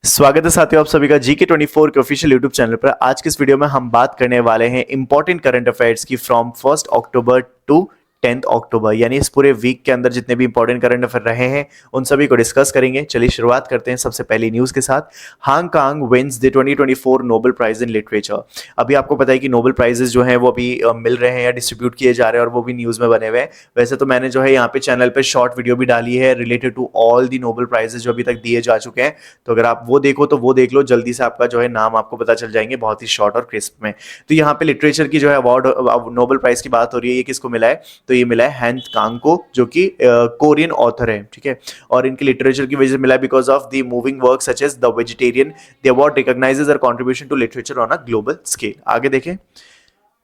स्वागत है साथियों आप सभी का GK24 के ऑफिशियल यूट्यूब चैनल पर। आज की इस वीडियो में हम बात करने वाले हैं इंपॉर्टेंट करंट अफेयर्स की फ्रॉम 1 अक्टूबर टू 10 अक्टूबर, यानी इस पूरे वीक के अंदर जितने भी इंपॉर्टेंट करंट अफेयर रहे हैं उन सभी को डिस्कस करेंगे। चलिए शुरुआत करते हैं सबसे पहली न्यूज के साथ। Hong Kong wins the 2024 Nobel prize in literature. अभी आपको पता है कि नोबेल प्राइजेस जो हैं वो अभी मिल रहे हैं या डिस्ट्रीब्यूट किए जा रहे हैं और वो भी न्यूज में बने हुए हैं। वैसे तो मैंने जो है यहाँ पे चैनल पे शॉर्ट वीडियो भी डाली है related to all the Nobel prizes जो अभी तक दिए जा चुके हैं, तो अगर आप वो देखो तो वो देख लो, जल्दी से आपका जो है नाम आपको पता चल जाएंगे बहुत ही शॉर्ट और क्रिस्प में। तो यहाँ पे लिटरेचर की जो है अवार्ड नोबेल प्राइज की बात हो रही है, ये किसको मिला है? तो ये मिला है हैन कांग को, जो कि कोरियन ऑथर है, ठीक है। और इनकी लिटरेचर की वजह से मिला है because of the moving work such as the vegetarian. The award recognizes their contribution to literature on a global scale. आगे देखें।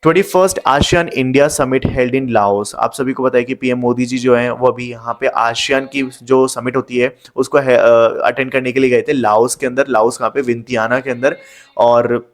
21st ASEAN India summit held in Laos. आप सभी को पता है कि पीएम मोदी जी जो हैं वो अभी यहाँ पे आसियान की जो समिट होती है उसको अटेंड करने के लिए गए थे लाओस के अंदर। लाओस कहाँ पे? विंतियाना के अंदर। और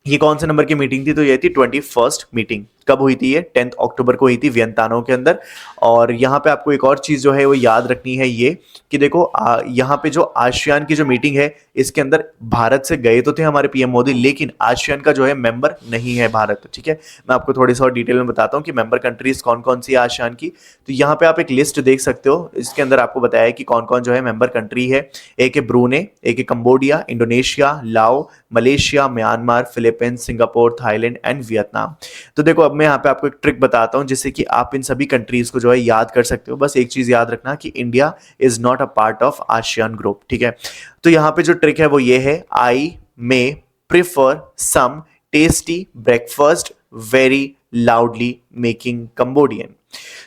ये कौन से नंबर की मीटिंग थी? तो ये थी 21st मीटिंग। कब हुई थी ये? 10 अक्टूबर को हुई थी वियंतानो के अंदर। और यहाँ पे आपको एक और चीज जो है वो याद रखनी है, ये कि देखो यहाँ पे जो आसियान की जो मीटिंग है इसके अंदर भारत से गए तो थे हमारे पीएम मोदी, लेकिन आसियान का जो है मेंबर नहीं है भारत, ठीक है। मैं आपको थोड़ी सी और डिटेल में बताता हूँ कि मेंबर कंट्रीज कौन कौन सी है आसियान की। तो यहाँ पे आप एक लिस्ट देख सकते हो, इसके अंदर आपको बताया है कि कौन कौन जो है मेंबर कंट्री है। एक है ब्रूने, एक है कंबोडिया, इंडोनेशिया, लाओ, Malaysia, Myanmar, Philippines, Singapore, Thailand and Vietnam. तो देखो अब मैं यहाँ पे आपको एक ट्रिक बताता हूँ जिससे कि आप इन सभी कंट्रीज को जो है याद कर सकते हो। बस एक चीज याद रखना कि India is not a part of ASEAN group, ठीक है। तो यहाँ पे जो ट्रिक है वो ये है, I may prefer some tasty breakfast very loudly making Cambodian.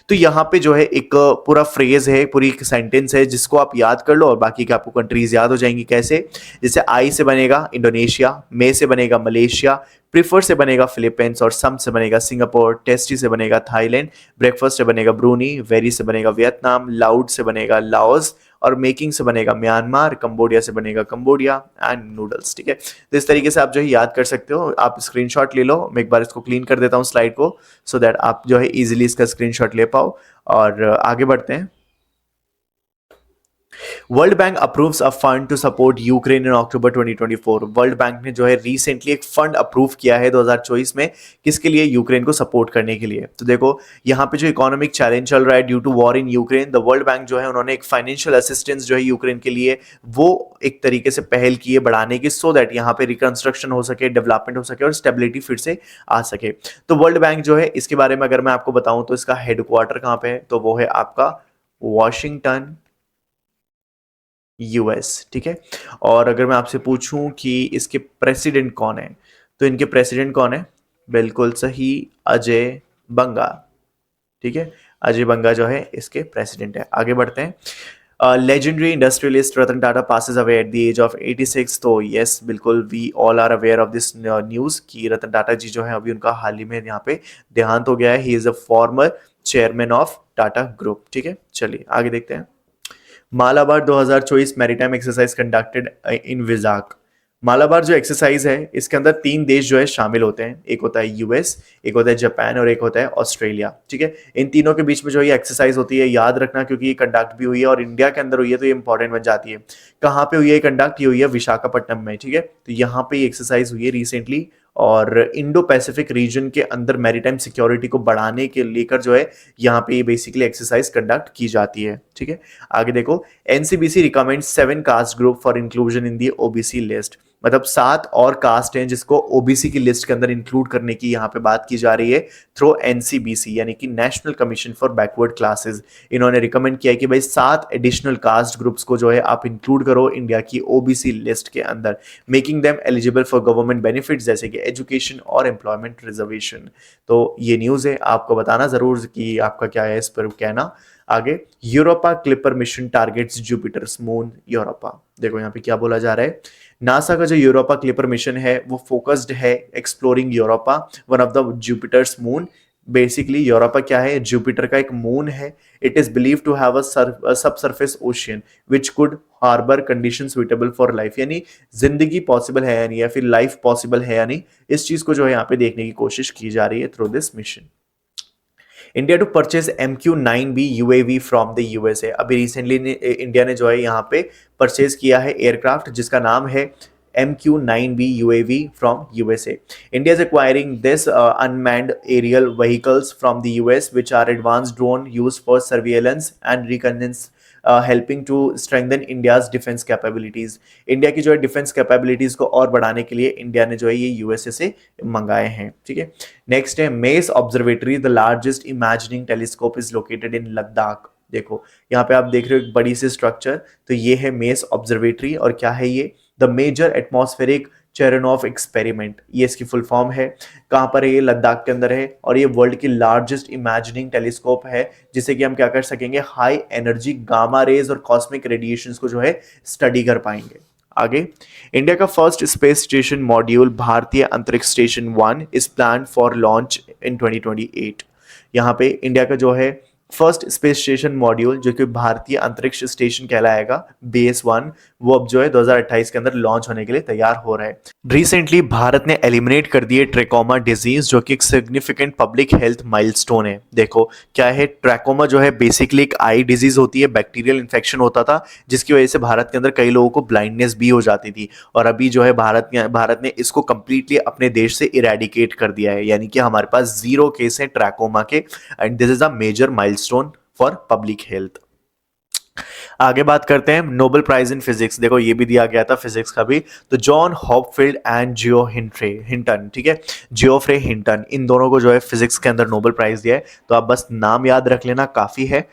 तो यहाँ पे जो है एक पूरा फ्रेज है, पूरी एक सेंटेंस है जिसको आप याद कर लो और बाकी के आपको कंट्रीज याद हो जाएंगी। कैसे? जैसे आई से बनेगा इंडोनेशिया, मे से बनेगा मलेशिया, प्रिफर से बनेगा फिलीपींस और सम से बनेगा सिंगापुर, टेस्टी से बनेगा थाईलैंड, ब्रेकफास्ट से बनेगा ब्रूनी, वेरी से बनेगा वियतनाम, लाउड से बनेगा लाओस और मेकिंग से बनेगा म्यांमार, कंबोडिया से बनेगा कंबोडिया एंड नूडल्स, ठीक है। तो इस तरीके से आप जो है याद कर सकते हो। आप स्क्रीनशॉट ले लो, मैं एक बार इसको क्लीन कर देता हूँ स्लाइड को, सो दैट आप जो है इजीली इसका स्क्रीनशॉट ले पाओ। और आगे बढ़ते हैं। World bank approves a fund to support Ukraine in October 2024। World bank ने जो है रिसेंटली एक फंड अप्रूव किया है 2024 में, किसके लिए? यूक्रेन को सपोर्ट करने के लिए। तो देखो यहाँ पे जो इकोनॉमिक चैलेंज चल रहा है due to war in Ukraine, the world bank जो है उन्होंने एक फाइनेंशियल असिस्टेंस जो है यूक्रेन के लिए वो एक तरीके से पहल की है बढ़ाने की, सो दैट यहाँ पे रिकंस्ट्रक्शन हो सके, डेवलपमेंट हो सके और स्टेबिलिटी फिर से आ सके। तो वर्ल्ड बैंक जो है इसके बारे में अगर मैं आपको बताऊं तो इसका हेडक्वार्टर कहाँ पे है? तो वो है आपका वॉशिंगटन, यूएस, ठीक है। और अगर मैं आपसे पूछूं कि इसके प्रेसिडेंट कौन है, तो इनके प्रेसिडेंट कौन है? बिल्कुल सही, अजय बंगा, ठीक है। अजय बंगा जो है इसके प्रेसिडेंट है। आगे बढ़ते हैं। Legendary industrialist Ratan Tata passes away at the age of 86। तो यस, बिल्कुल we all are aware of this news कि रतन टाटा जी जो है अभी उनका हाल ही में यहाँ पे देहांत हो गया है। He is a former chairman of Tata group, ठीक है। चलिए आगे देखते हैं। Malabar 2024 maritime exercise conducted in Vizag. Malabar जो एक्सरसाइज है इसके अंदर 3 देश जो है शामिल होते हैं, एक होता है यूएस, एक होता है जापान और एक होता है ऑस्ट्रेलिया, ठीक है। इन तीनों के बीच में जो ये एक्सरसाइज होती है, याद रखना क्योंकि ये कंडक्ट भी हुई है और इंडिया के अंदर हुई है तो ये इंपॉर्टेंट बन जाती है। कहाँ पे हुई है कंडक्ट? ये हुई है विशाखापट्टनम में, ठीक है। तो यहाँ पे ये एक्सरसाइज हुई है रिसेंटली और इंडो पैसिफिक रीजन के अंदर मैरीटाइम सिक्योरिटी को बढ़ाने के लेकर जो है यहाँ पे बेसिकली एक्सरसाइज कंडक्ट की जाती है, ठीक है। आगे देखो। NCBC recommends 7 caste group for inclusion in the OBC list. मतलब 7 और कास्ट हैं जिसको ओबीसी की लिस्ट के अंदर इंक्लूड करने की यहाँ पे बात की जा रही है थ्रू एनसीबीसी, यानी कि national commission for backward classes. इन्होंने रिकमेंड किया है कि भाई 7 एडिशनल कास्ट ग्रुप्स को जो है आप इंक्लूड करो इंडिया की ओबीसी लिस्ट के अंदर, making them eligible for government benefits जैसे कि एजुकेशन और एम्प्लॉयमेंट रिजर्वेशन। तो ये न्यूज है, आपको बताना जरूर कि आपका क्या है इस पर कहना। आगे। Europa clipper mission targets Jupiter's moon Europa. देखो यहाँ पे क्या बोला जा रहा है। नासा का जो यूरोपा क्लिपर मिशन है वो फोकस्ड है exploring Europa, one of the Jupiter's moon. Basically Europa क्या है? जुपिटर का एक मून है। It is believe to have a sub surface ocean which could harbour condition suitable for life, यानी जिंदगी पॉसिबल है या नहीं, या फिर लाइफ पॉसिबल है या नहीं, इस चीज को जो है यहाँ पे देखने की कोशिश की जा रही है through this mission. India to purchase MQ-9B UAV from the USA. अभी रिसेंटली इंडिया ने जो है यहाँ पे परचेज किया है एयरक्राफ्ट जिसका नाम है MQ-9B UAV from USA. India is acquiring this unmanned aerial vehicles from the US, which are advanced drone used for surveillance and reconnaissance, helping to strengthen India's defense capabilities. India की जो है defence capabilities को और बढ़ाने के लिए India ने जो है ये यूएसए से मंगाए हैं। ठीक है, नेक्स्ट है mess observatory, the largest imagining telescope is located in Ladakh. देखो यहाँ पे आप देख रहे हो एक बड़ी सी स्ट्रक्चर, तो ये है मेस ऑब्जर्वेटरी और क्या है ये, द मेजर एटमॉस्फेरिक चेरनोफ एक्सपेरिमेंट, ये इसकी फुल फॉर्म है। कहाँ पर है ये, लद्दाख के अंदर है और ये वर्ल्ड की लार्जेस्ट इमेजिनिंग टेलीस्कोप है जिससे कि हम क्या कर सकेंगे, हाई एनर्जी गामा रेज और कॉस्मिक रेडिएशंस को जो है स्टडी कर पाएंगे। आगे, इंडिया का फर्स्ट स्पेस स्टेशन मॉड्यूल भारतीय अंतरिक्ष station 1 is plan for launch in 2028। यहाँ पे इंडिया का जो है फर्स्ट स्पेस स्टेशन मॉड्यूल जो कि भारतीय अंतरिक्ष स्टेशन कहलाएगा BS-1, वो अब जो है 2028 के अंदर लॉन्च होने के लिए तैयार हो रहा है। रिसेंटली भारत ने एलिमिनेट कर दिए ट्रैकोमा डिजीज जो कि एक सिग्निफिकेंट पब्लिक हेल्थ माइलस्टोन है। देखो क्या है, ट्रैकोमा जो है बेसिकली एक आई डिजीज होती है, बैक्टीरियल इन्फेक्शन होता था जिसकी वजह से भारत के अंदर कई लोगों को ब्लाइंडनेस भी हो जाती थी और अभी जो है भारत ने इसको कंप्लीटली अपने देश से इरेडिकेट कर दिया है, यानी कि हमारे पास 0 केस है ट्रैकोमा के and this is a major milestone for public health. आगे बात करते हैं नोबेल प्राइज इन फिजिक्स। देखो ये भी दिया गया था फिजिक्स का भी, तो John Hopfield and Jio Hinton, ठीक है, जियोफ्रे हिंटन, इन दोनों को जो है फिजिक्स के अंदर नोबेल प्राइज दिया है, तो आप बस नाम याद रख लेना काफी है।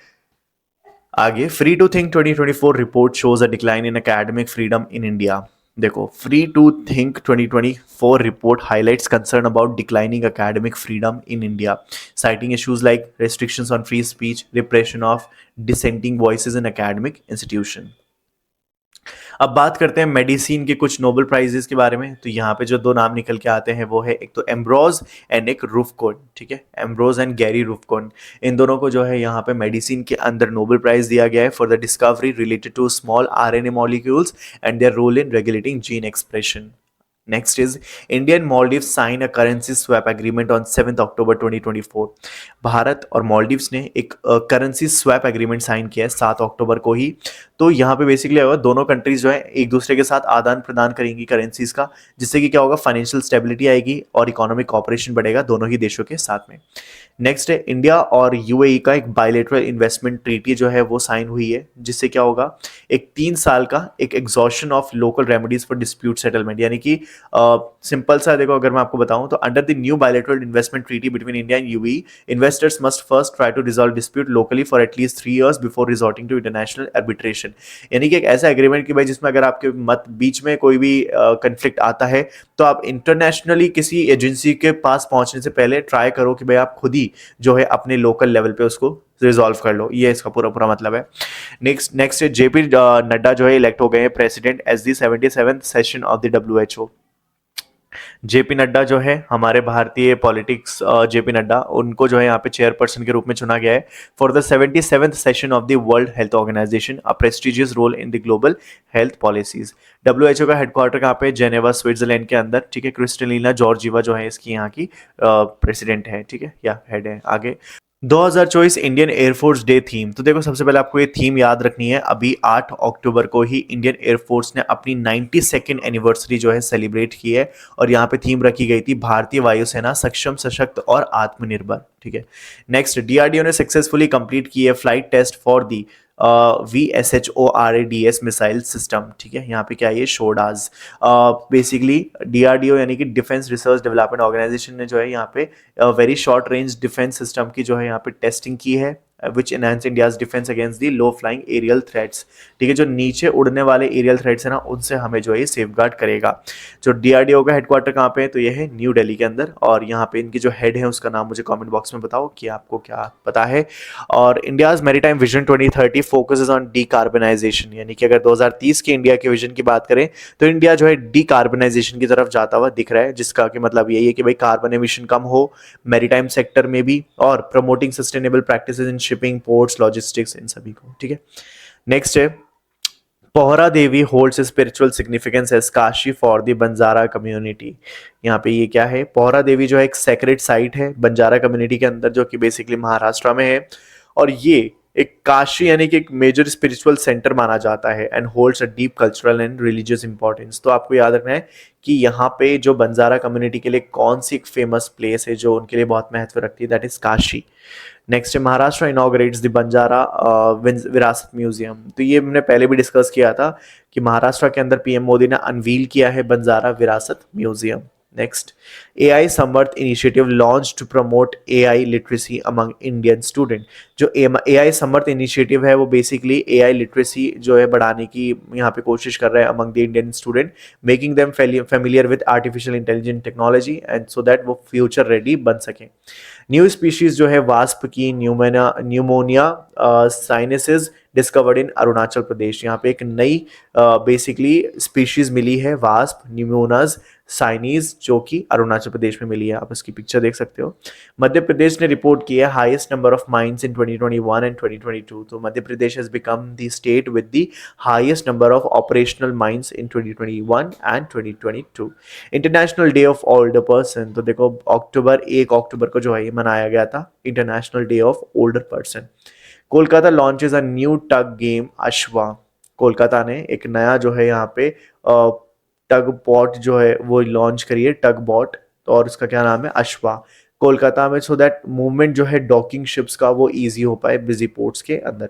आगे, free to think 2024 report shows a decline in academic freedom in India. देखो free to think 2024 report highlights concern about declining academic freedom in India, citing issues like restrictions on free speech, repression of dissenting voices in academic institution. अब बात करते हैं medicine के कुछ Nobel prizes के बारे में। तो यहाँ पे जो 2 नाम निकल के आते हैं वो है एक तो एम्ब्रोज एंड एक रूफकोन। ठीक है, एम्ब्रोज एंड गैरी रूफकोन, इन दोनों को जो है यहाँ पे मेडिसिन के अंदर नोबेल प्राइज दिया गया है for the discovery related to small RNA molecules and their role in regulating gene expression. Next is India and Maldives sign a currency swap agreement on 7th October 2024. Bharat और मालदीव्स ने एक currency swap agreement sign किया है 7 अक्टूबर को ही। तो यहाँ पे basically होगा दोनों कंट्रीज जो है एक दूसरे के साथ आदान प्रदान करेंगी करेंसीज का, जिससे कि क्या होगा, फाइनेंशियल स्टेबिलिटी आएगी और इकोनॉमिक कॉपरेशन बढ़ेगा दोनों ही देशों के साथ में। नेक्स्ट है इंडिया और UAE का एक बायलैटरल इन्वेस्टमेंट ट्रीटी जो है वो साइन हुई है, जिससे क्या होगा, एक 3 साल का एक exhaustion of local remedies for dispute settlement, यानी कि सिंपल सा देखो अगर मैं आपको बताऊं तो under the new bilateral investment treaty between India and UAE, investors must first try to resolve dispute locally for at least 3 years before resorting to international arbitration. यानी कि एक ऐसा एग्रीमेंट कि भाई जिसमें अगर आपके मत बीच में कोई भी कंफ्लिक्ट आता है तो आप इंटरनेशनली किसी एजेंसी के पास पहुंचने से पहले ट्राई करो कि भाई आप खुद ही जो है अपने लोकल लेवल पे उसको रिजॉल्व कर लो, ये इसका पूरा मतलब है। नेक्स्ट JP नड्डा जो है इलेक्ट हो गए हैं president as the 77th session of the WHO। JP Nadda जो है हमारे भारतीय पॉलिटिक्स, JP नड्डा उनको जो है यहाँ पे चेयरपर्सन के रूप में चुना गया है for the 77th session of the world health organization, a prestigious role in the global health policies. WHO का हेडक्वार्टर कहाँ पे, जेनेवा स्विट्जरलैंड के अंदर। ठीक है, क्रिस्टलिना जॉर्जीवा जो है इसकी यहाँ की प्रेसिडेंट है, ठीक है, या हेड है। आगे 2024 इंडियन एयरफोर्स डे थीम। तो देखो सबसे पहले आपको ये थीम याद रखनी है, अभी 8 अक्टूबर को ही इंडियन एयरफोर्स ने अपनी 92nd एनिवर्सरी जो है सेलिब्रेट की है और यहाँ पे थीम रखी गई थी भारतीय वायुसेना सक्षम, सशक्त और आत्मनिर्भर। ठीक है, नेक्स्ट DRDO ने सक्सेसफुली कंप्लीट की है flight test for the VSHORADS missile system. ठीक है, यहाँ पे क्या है, ये शोडाज बेसिकली DRDO यानी कि डिफेंस रिसर्च डेवलपमेंट ऑर्गेनाइजेशन ने जो है यहाँ पे very short range defence system की जो है यहाँ पे टेस्टिंग की है which enhance India's defence against the low flying aerial threats. ठीक है, जो नीचे उड़ने वाले एरियल थ्रेट्स है ना उनसे हमें जो है ये सेफगार्ड करेगा। जो DRDO का हेडक्वार्टर कहाँ पे है, तो ये है न्यू दिल्ली के अंदर और यहाँ पे इनकी जो हेड है उसका नाम मुझे कमेंट बॉक्स में बताओ कि आपको क्या पता है। और India's maritime vision 2030 focuses on decarbonisation, यानी कि अगर 2030 के इंडिया के विजन की बात करें तो इंडिया जो है डीकार्बनाइजेशन की तरफ जाता हुआ दिख रहा है, जिसका कि मतलब यही है कि भाई कार्बन एमिशन कम हो मैरीटाइम सेक्टर में भी और promoting sustainable practices in shipping, ports, logistics, इन सभी को। ठीक है, नेक्स्ट है Pohra Devi holds spiritual significance as Kashi for the Banjara community. यहाँ पे ये क्या है, पोहरा देवी जो है एक सेक्रेट साइट है बंजारा कम्युनिटी के अंदर, जो कि बेसिकली महाराष्ट्र में है। और ये एक काशी यानी कि एक मेजर स्पिरिचुअल सेंटर माना जाता है and holds a deep cultural and religious importance. तो आपको याद रखना है कि यहाँ पे जो बंजारा कम्युनिटी के लिए कौन सी एक फेमस प्लेस है जो उनके लिए बहुत महत्व रखती है, दैट इज काशी। नेक्स्ट है Maharashtra inaugurates the Banjara Virasat museum. तो ये हमने पहले भी डिस्कस किया था कि महाराष्ट्र के अंदर पीएम मोदी ने अनवील किया है Banjara Virasat museum. Next, AI Samarth initiative launch to promote AI literacy among Indian student. जो AI समर्थ इनिशिएटिव है वो बेसिकली AI लिटरेसी जो है बढ़ाने की यहाँ पे कोशिश कर रहा है among the Indian student, making them familiar with artificial intelligent technology and so that वो फ्यूचर रेडी बन सके। न्यू स्पीशीज जो है वास्प की pneumonia sinensis discovered in Arunachal Pradesh. यहाँ पे एक नई बेसिकली स्पीशीज मिली है वास्प न्यूमोनाज साइनीज, जो कि अरुणाचल प्रदेश में मिली है। आप इसकी पिक्चर देख सकते हो। मध्य प्रदेश ने रिपोर्ट किया है highest number of mines in 2021 and 2022। तो Madhya Pradesh has become the state with the highest number of operational mines in 2021 and 2022। International day of older person. तो देखो एक अक्टूबर को जो है ये मनाया गया था international day of older person. Kolkata launches a new tug game Ashwa. Kolkata ने एक नया जो है यहाँ पे टग बॉट जो है वो लॉन्च करी है, टग बॉट, और उसका क्या नाम है, अश्वा, कोलकाता में, सो दैट मूवमेंट जो है डॉकिंग शिप्स का वो इजी हो पाए बिजी पोर्ट्स के अंदर।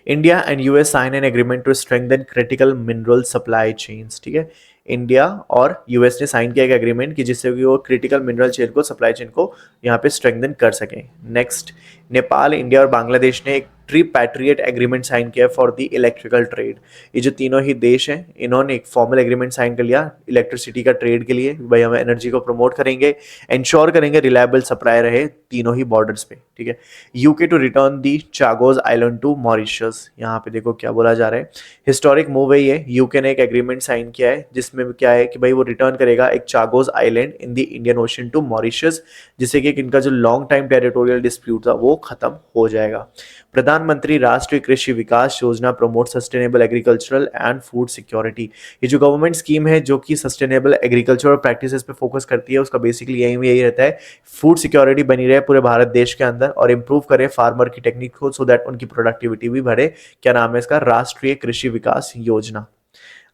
India and US sign an agreement to strengthen critical mineral supply chains. ठीक है, इंडिया और यूएस ने साइन किया एक एग्रीमेंट कि जिससे कि वो क्रिटिकल मिनरल चेन को, सप्लाई चेन को यहाँ पे स्ट्रेंथन कर सकें। नेक्स्ट, नेपाल, इंडिया और बांग्लादेश ने एक ट्रिपैट्रिएट एग्रीमेंट साइन किया फॉर द इलेक्ट्रिकल ट्रेड। ये जो तीनों ही देश हैं इन्होंने एक फॉर्मल एग्रीमेंट साइन कर लिया इलेक्ट्रिसिटी का ट्रेड के लिए। भाई हम एनर्जी को प्रमोट करेंगे, इंश्योर करेंगे रिलायबल सप्लाई रहे तीनों ही बॉर्डर्स पे। ठीक है, UK to return the Chagos island to Mauritius. यहाँ पे देखो क्या बोला जा रहा है, हिस्टोरिक मूव है ये। यूके ने एक एग्रीमेंट साइन किया है जिसमें क्या है कि भाई वो रिटर्न करेगा एक Chagos island in the Indian ocean to Mauritius, जिससे कि इनका जो लॉन्ग टाइम टेरिटोरियल डिस्प्यूट था वो खत्म हो जाएगा। प्रधानमंत्री राष्ट्रीय कृषि विकास योजना promote sustainable agricultural and food security. ये जो गवर्नमेंट स्कीम है जो कि सस्टेनेबल एग्रीकल्चर प्रैक्टिसेस पे फोकस करती है, उसका बेसिकली यही रहता है फूड सिक्योरिटी बनी रहे पूरे भारत देश के अंदर और इंप्रूव करे फार्मर की टेक्निक को, सो दैट उनकी प्रोडक्टिविटी भी बढ़े। क्या नाम है इसका, राष्ट्रीय कृषि विकास योजना।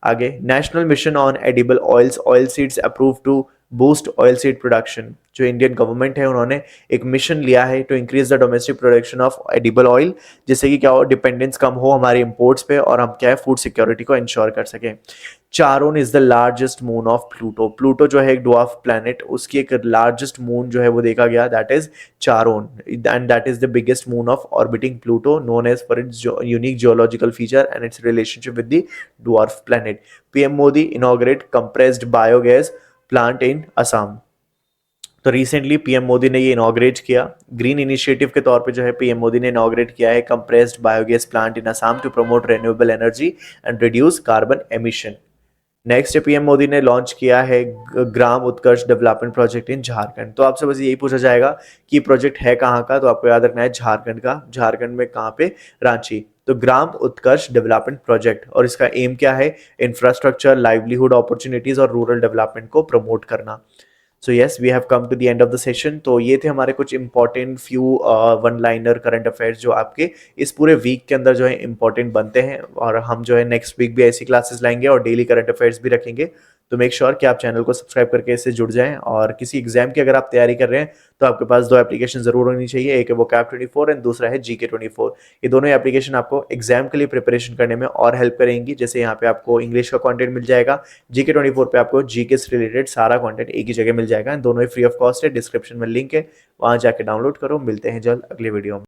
आगे, national mission on edible oils oil seeds approve to boost oil seed production. जो इंडियन गवर्नमेंट है उन्होंने एक मिशन लिया है to increase the domestic production of edible oil, जिससे कि क्या हो, डिपेंडेंस कम हो हमारे इंपोर्ट्स पे और हम क्या है फूड सिक्योरिटी को इंश्योर कर सकें। Charon is the largest moon of Pluto. Pluto जो है एक ड्वार्फ प्लैनेट, उसकी एक लार्जेस्ट मून जो है वो देखा गया, that is Charon, and that is the biggest moon of orbiting Pluto, known as for its unique geological feature and its relationship with the dwarf planet. PM Modi inaugurate compressed biogas plant in Assam. तो recently PM Modi ने ये inaugurate किया green initiative के तौर पे, जो है PM Modi ने इनॉग्रेट किया है compressed biogas plant in Assam to promote renewable energy and reduce carbon emission. Next PM Modi ने लॉन्च किया है ग्राम उत्कर्ष डेवलपमेंट प्रोजेक्ट इन झारखंड। तो आपसे बस यही पूछा जाएगा कि प्रोजेक्ट है कहाँ का, तो आपको याद रखना है झारखंड का। झारखंड में कहाँ पे, रांची। तो ग्राम उत्कर्ष डेवलपमेंट प्रोजेक्ट, और इसका एम क्या है, इंफ्रास्ट्रक्चर, लाइवलीहुड अपॉर्चुनिटीज और रूरल डेवलपमेंट को प्रमोट करना। So yes, we have come to the end of the session. तो ये थे हमारे कुछ important few one liner current affairs जो आपके इस पूरे वीक के अंदर जो है इंपॉर्टेंट बनते हैं, और हम जो है नेक्स्ट वीक भी ऐसी क्लासेस लाएंगे और डेली करंट अफेयर्स भी रखेंगे। तो मेक श्योर कि आप चैनल को सब्सक्राइब करके इससे जुड़ जाएं। और किसी एग्जाम की अगर आप तैयारी कर रहे हैं तो आपके पास दो एप्लीकेशन जरूर होनी चाहिए, एक है वो CAP24 एंड दूसरा है GK24। ये दोनों एप्लीकेशन आपको एग्जाम के लिए प्रिपरेशन करने में और हेल्प करेंगी। जैसे यहाँ पे आपको इंग्लिश का कंटेंट मिल जाएगा, GK24 पे आपको जीके से रिलेटेड सारा कंटेंट एक ही जगह मिल जाएगा। दोनों ही फ्री ऑफ कॉस्ट है, डिस्क्रिप्शन में लिंक है, वहां जाके डाउनलोड करो। मिलते हैं जल्द अगले वीडियो में।